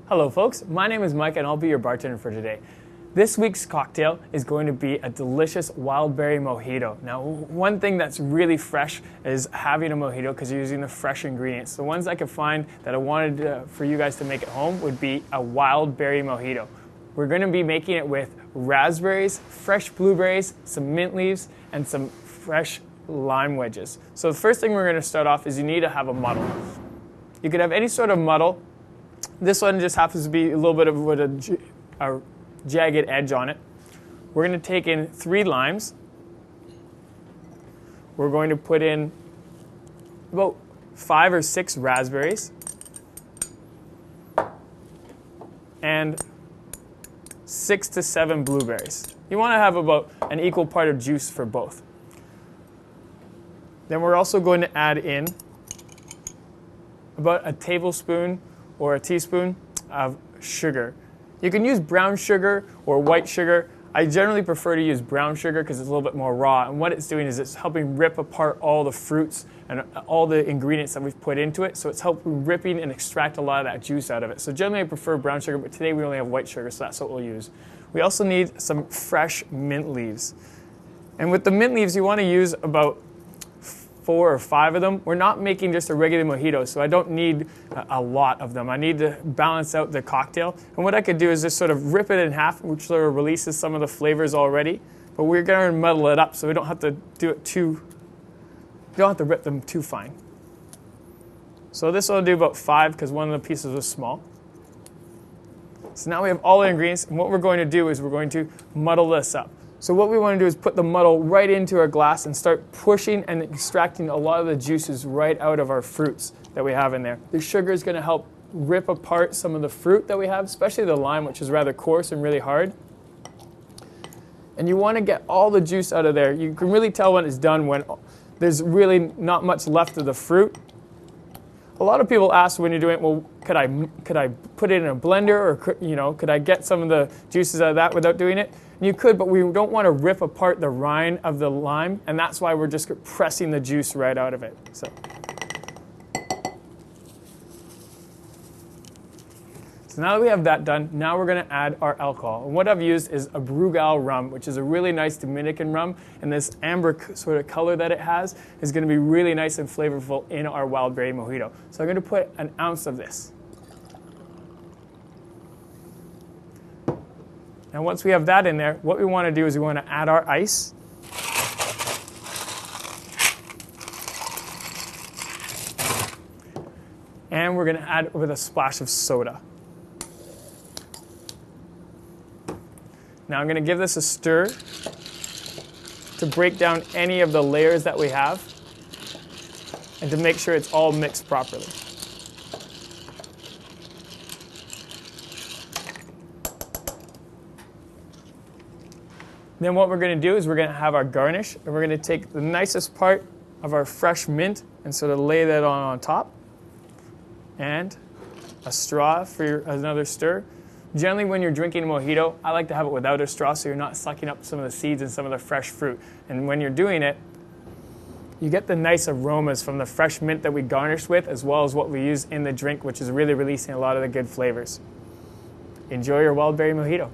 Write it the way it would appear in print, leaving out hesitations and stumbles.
Hello folks, my name is Micah and I'll be your bartender for today. This week's cocktail is going to be a delicious wildberry mojito. Now, one thing that's really fresh is having a mojito because you're using the fresh ingredients. The ones I could find that I wanted for you guys to make at home would be a wildberry mojito. We're going to be making it with raspberries, fresh blueberries, some mint leaves, and some fresh lime wedges. So the first thing we're going to start off is you need to have a muddle. You could have any sort of muddle. This one just happens to be a little bit of a jagged edge on it. We're going to take in 3 limes. We're going to put in about 5 or 6 raspberries and 6 to 7 blueberries. You want to have about an equal part of juice for both. Then we're also going to add in about a tablespoon or a teaspoon of sugar. You can use brown sugar or white sugar. I generally prefer to use brown sugar because it's a little bit more raw, and what it's doing is it's helping rip apart all the fruits and all the ingredients that we've put into it, so it's helping ripping and extract a lot of that juice out of it. So generally I prefer brown sugar, but today we only have white sugar, so that's what we'll use. We also need some fresh mint leaves. And with the mint leaves, you want to use about 4 or 5 of them. We're not making just a regular mojito, so I don't need a lot of them. I need to balance out the cocktail. And what I could do is just sort of rip it in half, which sort of releases some of the flavors already. But we're going to muddle it up, so we don't have to do it too. You don't have to rip them too fine. So this will do about 5 because one of the pieces was small. So now we have all the ingredients, and what we're going to do is we're going to muddle this up. So what we want to do is put the muddle right into our glass and start pushing and extracting a lot of the juices right out of our fruits that we have in there. The sugar is going to help rip apart some of the fruit that we have, especially the lime, which is rather coarse and really hard. And you want to get all the juice out of there. You can really tell when it's done when there's really not much left of the fruit. A lot of people ask when you're doing it, well, could I put it in a blender, or could I get some of the juices out of that without doing it? And you could, but we don't want to rip apart the rind of the lime, and that's why we're just pressing the juice right out of it. So now that we have that done, now we're going to add our alcohol. And what I've used is a Brugal rum, which is a really nice Dominican rum, and this amber sort of color that it has is going to be really nice and flavorful in our wildberry mojito. So I'm going to put an ounce of this. Now once we have that in there, what we want to do is we want to add our ice. And we're going to add with a splash of soda. Now I'm going to give this a stir to break down any of the layers that we have and to make sure it's all mixed properly. Then what we're going to do is we're going to have our garnish, and we're going to take the nicest part of our fresh mint and sort of lay that on top, and a straw for another stir. Generally when you're drinking a mojito, I like to have it without a straw so you're not sucking up some of the seeds and some of the fresh fruit. And when you're doing it, you get the nice aromas from the fresh mint that we garnished with, as well as what we use in the drink, which is really releasing a lot of the good flavors. Enjoy your wildberry mojito.